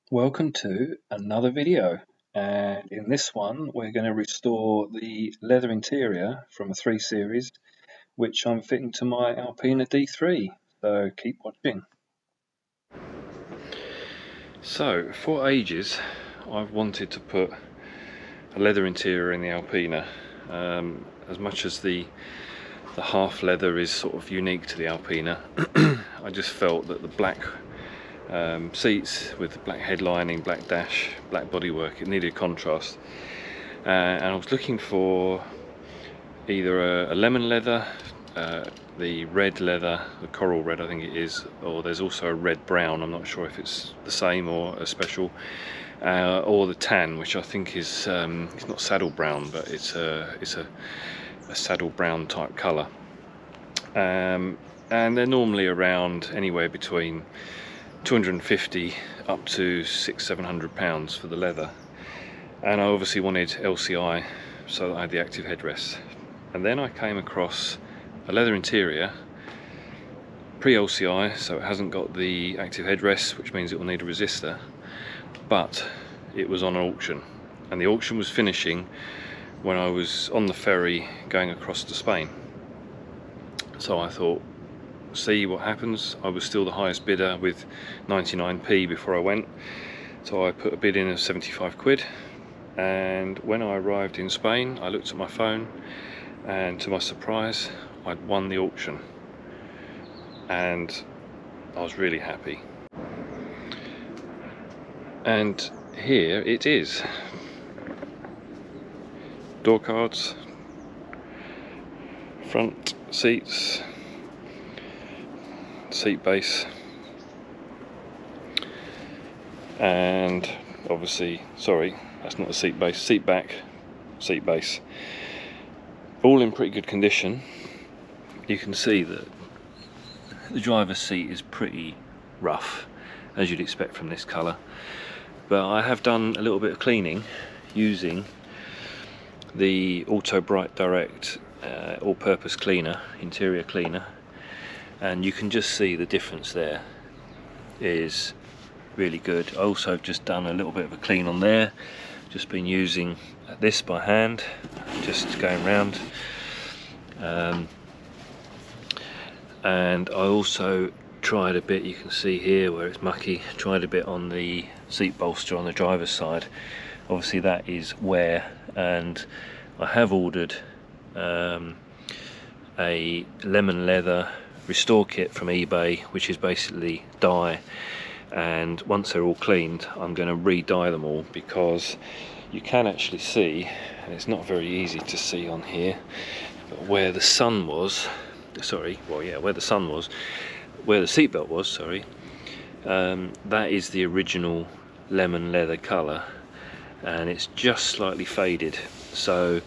Welcome to another video, and in this one we're going to restore the leather interior from a 3 Series which I'm fitting to my Alpina D3, so keep watching. So for ages I've wanted to put a leather interior in the Alpina. As much as the half leather is sort of unique to the Alpina, I just felt that the black seats with the black headlining, black dash, black bodywork, it needed contrast, and I was looking for either a lemon leather, the red leather, the coral red I think it is, or there's also a red brown, I'm not sure if it's the same or a special, or the tan, which I think is it's not saddle brown, but it's a saddle brown type colour, and they're normally around anywhere between 250 up to £600–700 for the leather, and I obviously wanted LCI so that I had the active headrest. And then I came across a leather interior pre-LCI, so it hasn't got the active headrest, which means it will need a resistor, but it was on an auction, and the auction was finishing when I was on the ferry going across to Spain. So I thought, see what happens. I was still the highest bidder with 99p before I went, so I put a bid in of 75 quid, and when I arrived in Spain I looked at my phone, and to my surprise I'd won the auction, and I was really happy. And here it is. Door cards, front seats, seat base, and obviously, sorry, that's not a seat base, seat back, seat base, all in pretty good condition. You can see that the driver's seat is pretty rough, as you'd expect from this colour, but I have done a little bit of cleaning using the Auto Bright Direct all-purpose cleaner, interior cleaner, and you can just see the difference there is really good. I also have just done a little bit of a clean on there, just been using this by hand, just going round, and I also tried a bit, you can see here where it's mucky, tried a bit on the seat bolster on the driver's side. Obviously that is wear, and I have ordered a lemon leather restore kit from eBay, which is basically dye, and once they're all cleaned I'm going to re-dye them all, because you can actually see, and it's not very easy to see on here, but where the sun was, sorry, well yeah, where the sun was, where the seatbelt was, sorry, that is the original lemon leather colour, and it's just slightly faded. So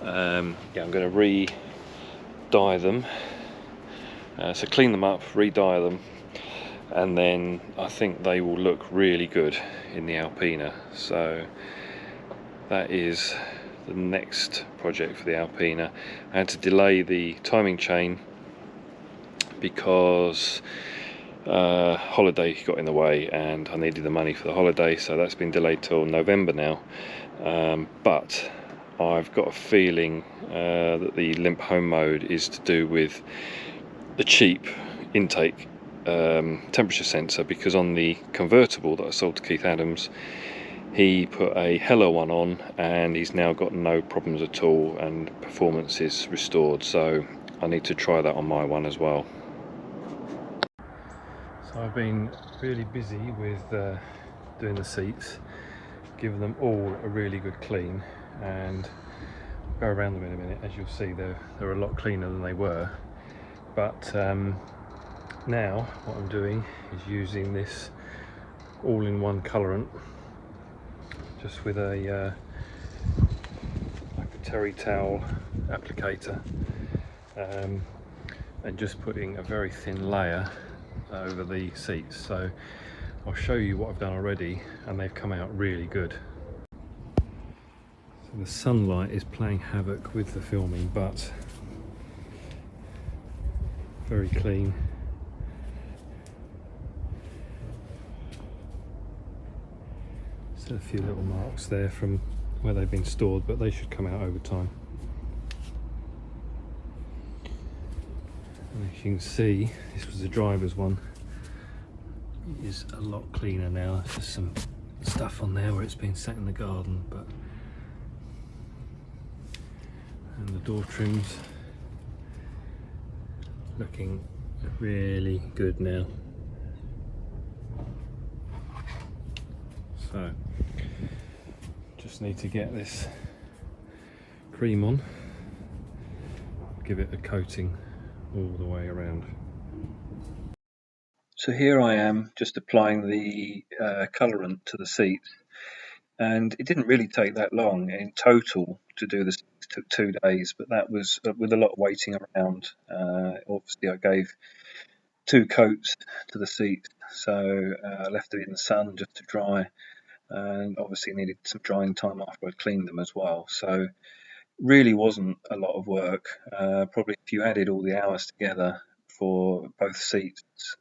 yeah, I'm going to re-dye them, so clean them up, re-dye them, and then I think they will look really good in the Alpina. So that is the next project for the Alpina. I had to delay the timing chain because holiday got in the way and I needed the money for the holiday, so that's been delayed till November now, but I've got a feeling that the limp home mode is to do with the cheap intake temperature sensor, because on the convertible that I sold to Keith Adams, he put a Hello one on and he's now got no problems at all and performance is restored, so I need to try that on my one as well. So I've been really busy with doing the seats, giving them all a really good clean, and I'll go around them in a minute. As you'll see, they're a lot cleaner than they were, but now what I'm doing is using this all-in-one colorant, just with a like a terry towel applicator, and just putting a very thin layer over the seats. So I'll show you what I've done already, and they've come out really good. So the sunlight is playing havoc with the filming, but very clean. a few little marks there from where they've been stored, but they should come out over time. And as you can see, this was the driver's one. It is a lot cleaner now. There's just some stuff on there where it's been sat in the garden, but and the door trims looking really good now. So just need to get this cream on, give it a coating all the way around. So here I am just applying the colourant to the seat, and it didn't really take that long in total to do this. It took 2 days, but that was with a lot of waiting around. Obviously I gave 2 coats to the seat, so I left it in the sun just to dry, and obviously needed some drying time after I cleaned them as well. So really wasn't a lot of work. Probably if you added all the hours together for both seats,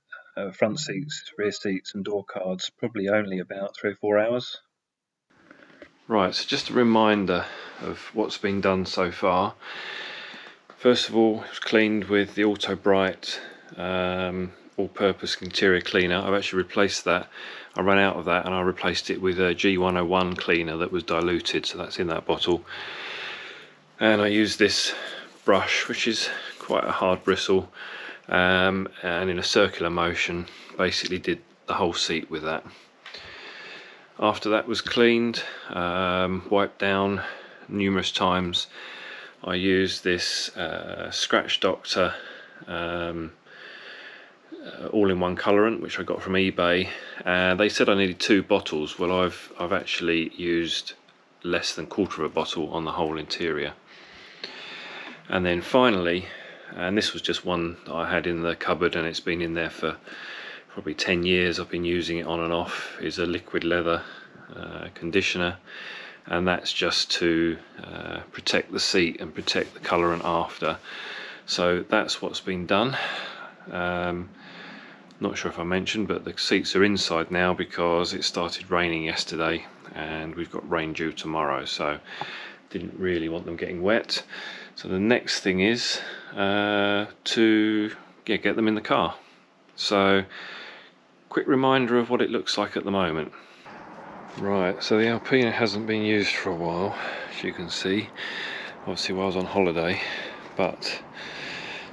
front seats, rear seats and door cards, probably only about 3 or 4 hours. Right, so just a reminder of what's been done so far. First of all, it was cleaned with the Auto Bright all-purpose interior cleaner. I've actually replaced that. I ran out of that and I replaced it with a G101 cleaner that was diluted, so that's in that bottle. And I used this brush, which is quite a hard bristle, and in a circular motion basically did the whole seat with that. After that was cleaned, wiped down numerous times, I used this Scratch Doctor all-in-one colorant, which I got from eBay. They said I needed 2 bottles. Well, I've actually used less than 1/4 of a bottle on the whole interior. And then finally, and this was just one that I had in the cupboard and it's been in there for probably 10 years, I've been using it on and off, is a liquid leather conditioner, and that's just to protect the seat and protect the colourant after. So that's what's been done. Not sure if I mentioned, but the seats are inside now because it started raining yesterday and we've got rain due tomorrow, so didn't really want them getting wet. So the next thing is to get them in the car. So quick reminder of what it looks like at the moment. Right, so the Alpina hasn't been used for a while, as you can see, obviously while I was on holiday, but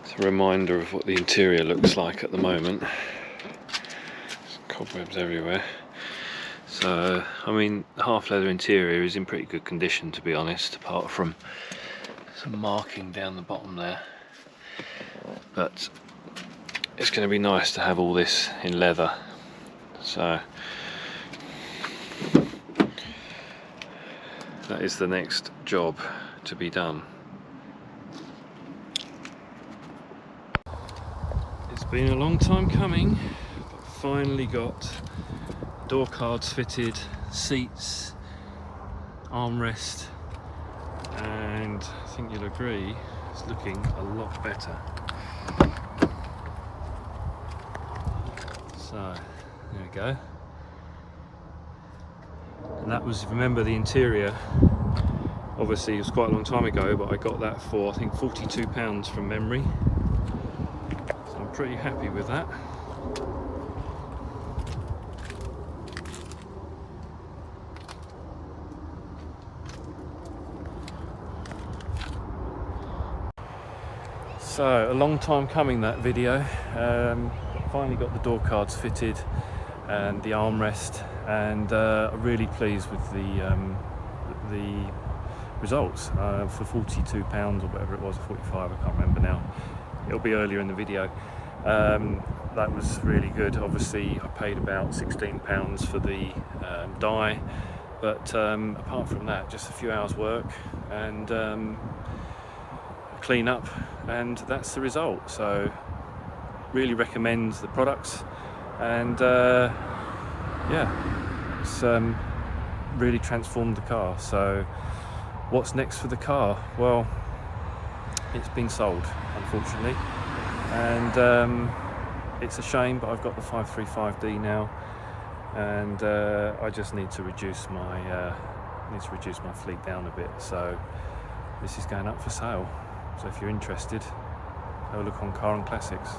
it's a reminder of what the interior looks like at the moment. There's cobwebs everywhere. So, I mean, the half leather interior is in pretty good condition, to be honest, apart from some marking down the bottom there. But it's going to be nice to have all this in leather. So that is the next job to be done. It's been a long time coming, but finally got door cards fitted, seats, armrest, and I think you'll agree it's looking a lot better. So there we go. And that was, remember, the interior, obviously it was quite a long time ago, but I got that for I think £42 from memory, so I'm pretty happy with that. So a long time coming, that video. Finally got the door cards fitted and the armrest, and I'm really pleased with the results for £42 or whatever it was, 45, I can't remember now. It'll be earlier in the video. That was really good. Obviously I paid about £16 for the dye, but apart from that, just a few hours work and clean up, and that's the result. So really recommend the products, and yeah, it's really transformed the car. So what's next for the car? Well, it's been sold, unfortunately, and it's a shame, but I've got the 535D now. and I just need to reduce my fleet down a bit. So this is going up for sale. So if you're interested, have a look on Car and Classics.